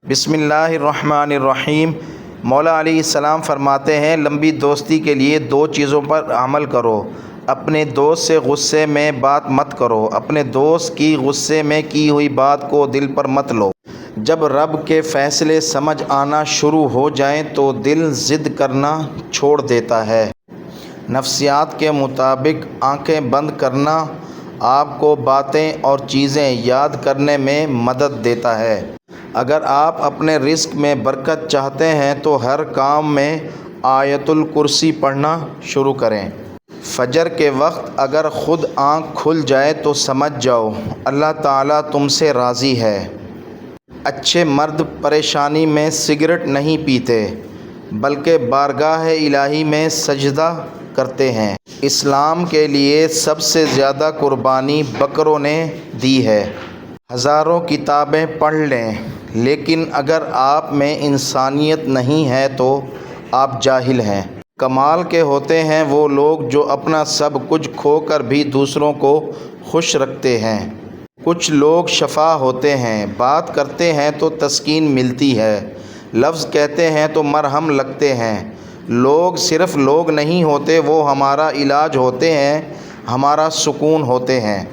بسم اللہ الرحمن الرحیم۔ مولا علیہ السلام فرماتے ہیں، لمبی دوستی کے لیے دو چیزوں پر عمل کرو۔ اپنے دوست سے غصے میں بات مت کرو، اپنے دوست کی غصے میں کی ہوئی بات کو دل پر مت لو۔ جب رب کے فیصلے سمجھ آنا شروع ہو جائیں تو دل ضد کرنا چھوڑ دیتا ہے۔ نفسیات کے مطابق آنکھیں بند کرنا آپ کو باتیں اور چیزیں یاد کرنے میں مدد دیتا ہے۔ اگر آپ اپنے رزق میں برکت چاہتے ہیں تو ہر کام میں آیت الکرسی پڑھنا شروع کریں۔ فجر کے وقت اگر خود آنکھ کھل جائے تو سمجھ جاؤ اللہ تعالیٰ تم سے راضی ہے۔ اچھے مرد پریشانی میں سگریٹ نہیں پیتے بلکہ بارگاہ الہی میں سجدہ کرتے ہیں۔ اسلام کے لیے سب سے زیادہ قربانی بکروں نے دی ہے۔ ہزاروں کتابیں پڑھ لیں لیکن اگر آپ میں انسانیت نہیں ہے تو آپ جاہل ہیں۔ کمال کے ہوتے ہیں وہ لوگ جو اپنا سب کچھ کھو کر بھی دوسروں کو خوش رکھتے ہیں۔ کچھ لوگ شفا ہوتے ہیں، بات کرتے ہیں تو تسکین ملتی ہے، لفظ کہتے ہیں تو مرہم لگتے ہیں۔ لوگ صرف لوگ نہیں ہوتے، وہ ہمارا علاج ہوتے ہیں، ہمارا سکون ہوتے ہیں۔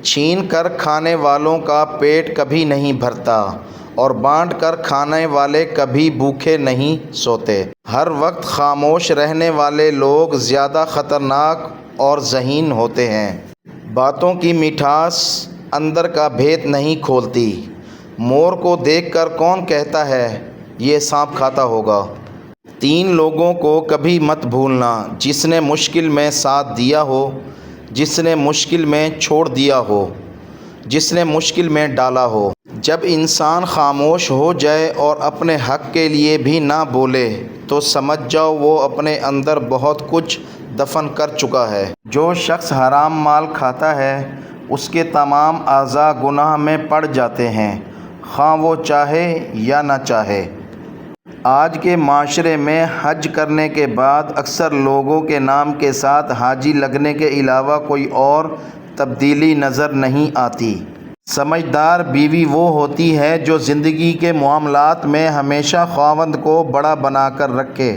چھین کر کھانے والوں کا پیٹ کبھی نہیں بھرتا اور بانٹ کر کھانے والے کبھی بھوکے نہیں سوتے۔ ہر وقت خاموش رہنے والے لوگ زیادہ خطرناک اور ذہین ہوتے ہیں۔ باتوں کی مٹھاس اندر کا بھید نہیں کھولتی۔ مور کو دیکھ کر کون کہتا ہے یہ سانپ کھاتا ہوگا؟ تین لوگوں کو کبھی مت بھولنا، جس نے مشکل میں ساتھ دیا ہو، جس نے مشکل میں چھوڑ دیا ہو، جس نے مشکل میں ڈالا ہو۔ جب انسان خاموش ہو جائے اور اپنے حق کے لیے بھی نہ بولے تو سمجھ جاؤ وہ اپنے اندر بہت کچھ دفن کر چکا ہے۔ جو شخص حرام مال کھاتا ہے اس کے تمام اعضاء گناہ میں پڑ جاتے ہیں، خواہ وہ چاہے یا نہ چاہے۔ آج کے معاشرے میں حج کرنے کے بعد اکثر لوگوں کے نام کے ساتھ حاجی لگنے کے علاوہ کوئی اور تبدیلی نظر نہیں آتی۔ سمجھدار بیوی وہ ہوتی ہے جو زندگی کے معاملات میں ہمیشہ خاوند کو بڑا بنا کر رکھے،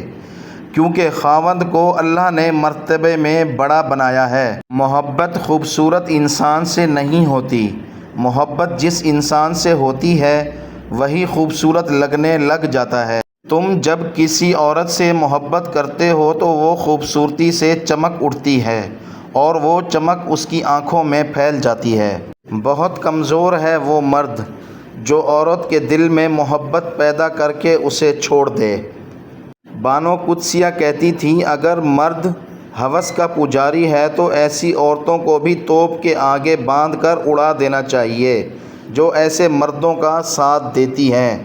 کیونکہ خاوند کو اللہ نے مرتبے میں بڑا بنایا ہے۔ محبت خوبصورت انسان سے نہیں ہوتی، محبت جس انسان سے ہوتی ہے وہی خوبصورت لگنے لگ جاتا ہے۔ تم جب کسی عورت سے محبت کرتے ہو تو وہ خوبصورتی سے چمک اٹھتی ہے اور وہ چمک اس کی آنکھوں میں پھیل جاتی ہے۔ بہت کمزور ہے وہ مرد جو عورت کے دل میں محبت پیدا کر کے اسے چھوڑ دے۔ بانو قدسیہ کہتی تھیں، اگر مرد ہوس کا پجاری ہے تو ایسی عورتوں کو بھی توپ کے آگے باندھ کر اڑا دینا چاہیے جو ایسے مردوں کا ساتھ دیتی ہیں۔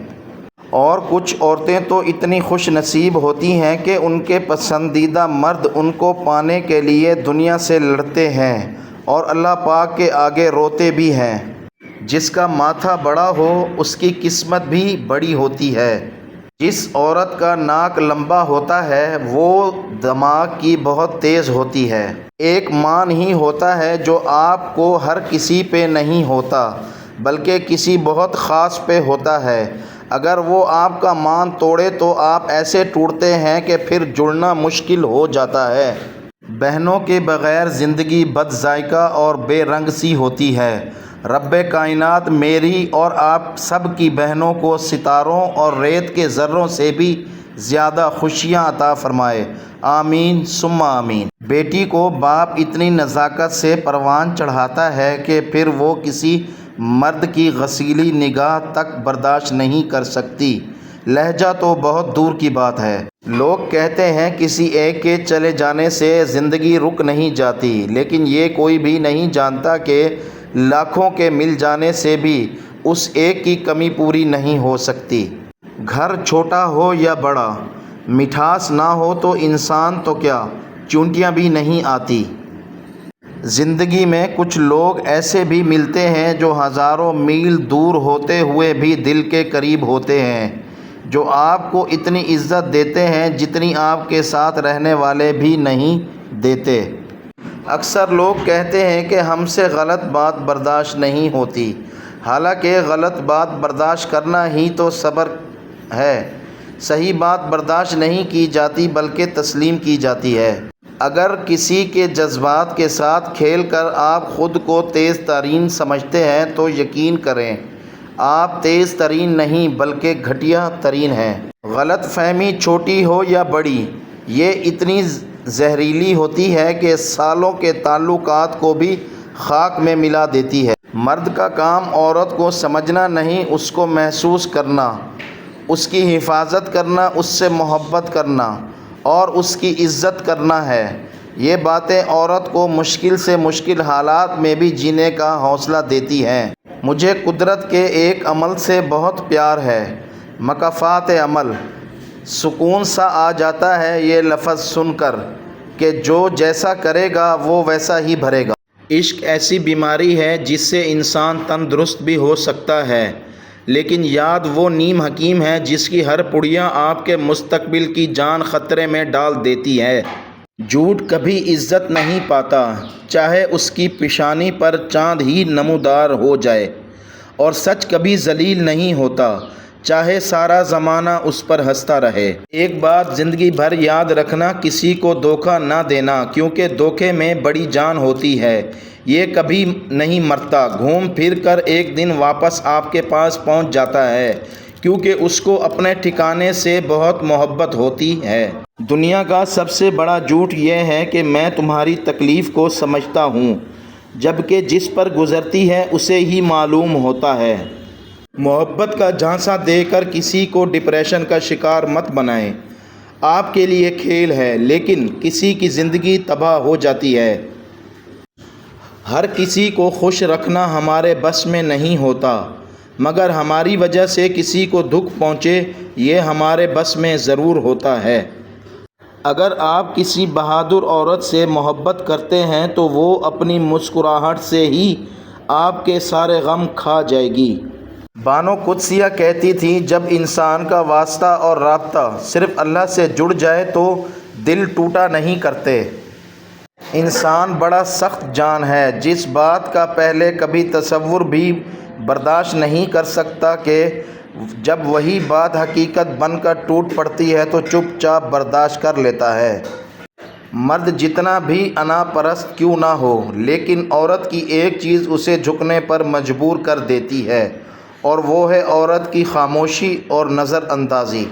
اور کچھ عورتیں تو اتنی خوش نصیب ہوتی ہیں کہ ان کے پسندیدہ مرد ان کو پانے کے لیے دنیا سے لڑتے ہیں اور اللہ پاک کے آگے روتے بھی ہیں۔ جس کا ماتھا بڑا ہو اس کی قسمت بھی بڑی ہوتی ہے۔ جس عورت کا ناک لمبا ہوتا ہے وہ دماغ کی بہت تیز ہوتی ہے۔ ایک مان ہی ہوتا ہے جو آپ کو ہر کسی پہ نہیں ہوتا بلکہ کسی بہت خاص پہ ہوتا ہے۔ اگر وہ آپ کا مان توڑے تو آپ ایسے ٹوٹتے ہیں کہ پھر جڑنا مشکل ہو جاتا ہے۔ بہنوں کے بغیر زندگی بد ذائقہ اور بے رنگ سی ہوتی ہے۔ رب کائنات میری اور آپ سب کی بہنوں کو ستاروں اور ریت کے ذروں سے بھی زیادہ خوشیاں عطا فرمائے، آمین ثم آمین۔ بیٹی کو باپ اتنی نزاکت سے پروان چڑھاتا ہے کہ پھر وہ کسی مرد کی غسیلی نگاہ تک برداشت نہیں کر سکتی، لہجہ تو بہت دور کی بات ہے۔ لوگ کہتے ہیں کسی ایک کے چلے جانے سے زندگی رک نہیں جاتی، لیکن یہ کوئی بھی نہیں جانتا کہ لاکھوں کے مل جانے سے بھی اس ایک کی کمی پوری نہیں ہو سکتی۔ گھر چھوٹا ہو یا بڑا، مٹھاس نہ ہو تو انسان تو کیا چونٹیاں بھی نہیں آتی۔ زندگی میں کچھ لوگ ایسے بھی ملتے ہیں جو ہزاروں میل دور ہوتے ہوئے بھی دل کے قریب ہوتے ہیں، جو آپ کو اتنی عزت دیتے ہیں جتنی آپ کے ساتھ رہنے والے بھی نہیں دیتے۔ اکثر لوگ کہتے ہیں کہ ہم سے غلط بات برداشت نہیں ہوتی، حالانکہ غلط بات برداشت کرنا ہی تو صبر ہے۔ صحیح بات برداشت نہیں کی جاتی بلکہ تسلیم کی جاتی ہے۔ اگر کسی کے جذبات کے ساتھ کھیل کر آپ خود کو تیز ترین سمجھتے ہیں تو یقین کریں آپ تیز ترین نہیں بلکہ گھٹیا ترین ہیں۔ غلط فہمی چھوٹی ہو یا بڑی، یہ اتنی زہریلی ہوتی ہے کہ سالوں کے تعلقات کو بھی خاک میں ملا دیتی ہے۔ مرد کا کام عورت کو سمجھنا نہیں، اس کو محسوس کرنا، اس کی حفاظت کرنا، اس سے محبت کرنا اور اس کی عزت کرنا ہے۔ یہ باتیں عورت کو مشکل سے مشکل حالات میں بھی جینے کا حوصلہ دیتی ہیں۔ مجھے قدرت کے ایک عمل سے بہت پیار ہے، مکافات عمل۔ سکون سا آ جاتا ہے یہ لفظ سن کر کہ جو جیسا کرے گا وہ ویسا ہی بھرے گا۔ عشق ایسی بیماری ہے جس سے انسان تندرست بھی ہو سکتا ہے، لیکن یاد وہ نیم حکیم ہے جس کی ہر پڑیاں آپ کے مستقبل کی جان خطرے میں ڈال دیتی ہے۔ جھوٹ کبھی عزت نہیں پاتا، چاہے اس کی پیشانی پر چاند ہی نمودار ہو جائے، اور سچ کبھی ذلیل نہیں ہوتا، چاہے سارا زمانہ اس پر ہنستا رہے۔ ایک بات زندگی بھر یاد رکھنا، کسی کو دھوکہ نہ دینا، کیونکہ دھوکے میں بڑی جان ہوتی ہے۔ یہ کبھی نہیں مرتا، گھوم پھر کر ایک دن واپس آپ کے پاس پہنچ جاتا ہے، کیونکہ اس کو اپنے ٹھکانے سے بہت محبت ہوتی ہے۔ دنیا کا سب سے بڑا جھوٹ یہ ہے کہ میں تمہاری تکلیف کو سمجھتا ہوں، جبکہ جس پر گزرتی ہے اسے ہی معلوم ہوتا ہے۔ محبت کا جھانسا دے کر کسی کو ڈپریشن کا شکار مت بنائیں۔ آپ کے لیے کھیل ہے، لیکن کسی کی زندگی تباہ ہو جاتی ہے۔ ہر کسی کو خوش رکھنا ہمارے بس میں نہیں ہوتا، مگر ہماری وجہ سے کسی کو دکھ پہنچے یہ ہمارے بس میں ضرور ہوتا ہے۔ اگر آپ کسی بہادر عورت سے محبت کرتے ہیں تو وہ اپنی مسکراہٹ سے ہی آپ کے سارے غم کھا جائے گی۔ بانو قدسیہ کہتی تھیں، جب انسان کا واسطہ اور رابطہ صرف اللہ سے جڑ جائے تو دل ٹوٹا نہیں کرتے۔ انسان بڑا سخت جان ہے، جس بات کا پہلے کبھی تصور بھی برداشت نہیں کر سکتا کہ جب وہی بات حقیقت بن کر ٹوٹ پڑتی ہے تو چپ چاپ برداشت کر لیتا ہے۔ مرد جتنا بھی انا پرست کیوں نہ ہو، لیکن عورت کی ایک چیز اسے جھکنے پر مجبور کر دیتی ہے، اور وہ ہے عورت کی خاموشی اور نظر اندازی۔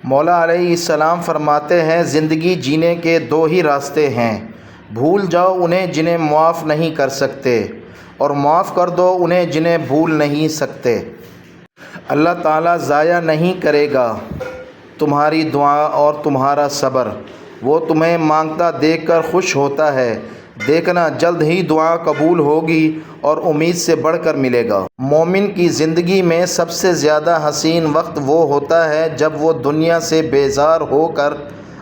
مولا علیہ السلام فرماتے ہیں، زندگی جینے کے دو ہی راستے ہیں، بھول جاؤ انہیں جنہیں معاف نہیں کر سکتے، اور معاف کر دو انہیں جنہیں بھول نہیں سکتے۔ اللہ تعالیٰ ضائع نہیں کرے گا تمہاری دعا اور تمہارا صبر، وہ تمہیں مانگتا دیکھ کر خوش ہوتا ہے۔ دیکھنا جلد ہی دعا قبول ہوگی اور امید سے بڑھ کر ملے گا۔ مومن کی زندگی میں سب سے زیادہ حسین وقت وہ ہوتا ہے جب وہ دنیا سے بیزار ہو کر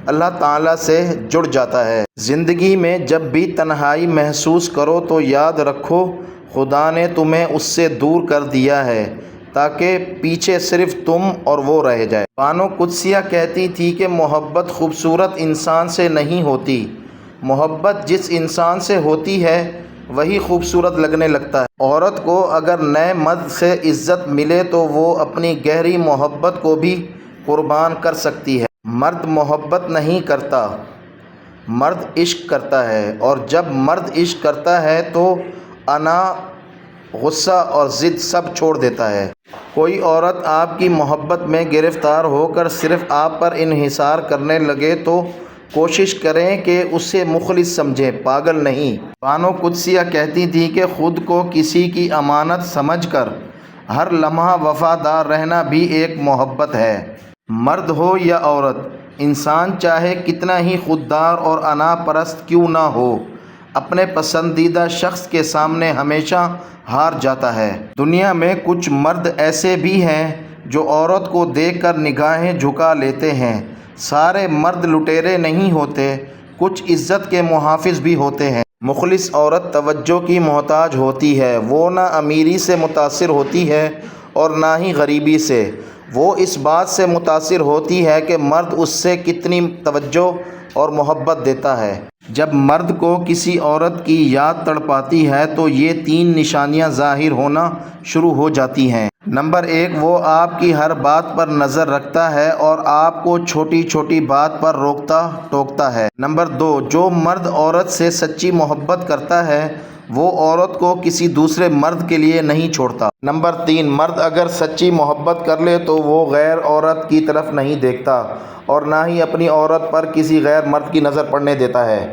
اللہ تعالیٰ سے جڑ جاتا ہے۔ زندگی میں جب بھی تنہائی محسوس کرو تو یاد رکھو خدا نے تمہیں اس سے دور کر دیا ہے تاکہ پیچھے صرف تم اور وہ رہ جائے۔ بانو قدسیہ کہتی تھی کہ محبت خوبصورت انسان سے نہیں ہوتی، محبت جس انسان سے ہوتی ہے وہی خوبصورت لگنے لگتا ہے۔ عورت کو اگر نئے مرد سے عزت ملے تو وہ اپنی گہری محبت کو بھی قربان کر سکتی ہے۔ مرد محبت نہیں کرتا، مرد عشق کرتا ہے، اور جب مرد عشق کرتا ہے تو انا، غصہ اور ضد سب چھوڑ دیتا ہے۔ کوئی عورت آپ کی محبت میں گرفتار ہو کر صرف آپ پر انحصار کرنے لگے تو کوشش کریں کہ اسے مخلص سمجھیں، پاگل نہیں۔ بانو قدسیہ کہتی تھی کہ خود کو کسی کی امانت سمجھ کر ہر لمحہ وفادار رہنا بھی ایک محبت ہے۔ مرد ہو یا عورت، انسان چاہے کتنا ہی خوددار اور انا پرست کیوں نہ ہو، اپنے پسندیدہ شخص کے سامنے ہمیشہ ہار جاتا ہے۔ دنیا میں کچھ مرد ایسے بھی ہیں جو عورت کو دیکھ کر نگاہیں جھکا لیتے ہیں۔ سارے مرد لٹیرے نہیں ہوتے، کچھ عزت کے محافظ بھی ہوتے ہیں۔ مخلص عورت توجہ کی محتاج ہوتی ہے، وہ نہ امیری سے متاثر ہوتی ہے اور نہ ہی غریبی سے، وہ اس بات سے متاثر ہوتی ہے کہ مرد اس سے کتنی توجہ اور محبت دیتا ہے۔ جب مرد کو کسی عورت کی یاد تڑپاتی ہے تو یہ 3 نشانیاں ظاہر ہونا شروع ہو جاتی ہیں۔ نمبر 1، وہ آپ کی ہر بات پر نظر رکھتا ہے اور آپ کو چھوٹی چھوٹی بات پر روکتا ٹوکتا ہے۔ نمبر 2، جو مرد عورت سے سچی محبت کرتا ہے وہ عورت کو کسی دوسرے مرد کے لیے نہیں چھوڑتا۔ نمبر 3، مرد اگر سچی محبت کر لے تو وہ غیر عورت کی طرف نہیں دیکھتا اور نہ ہی اپنی عورت پر کسی غیر مرد کی نظر پڑنے دیتا ہے۔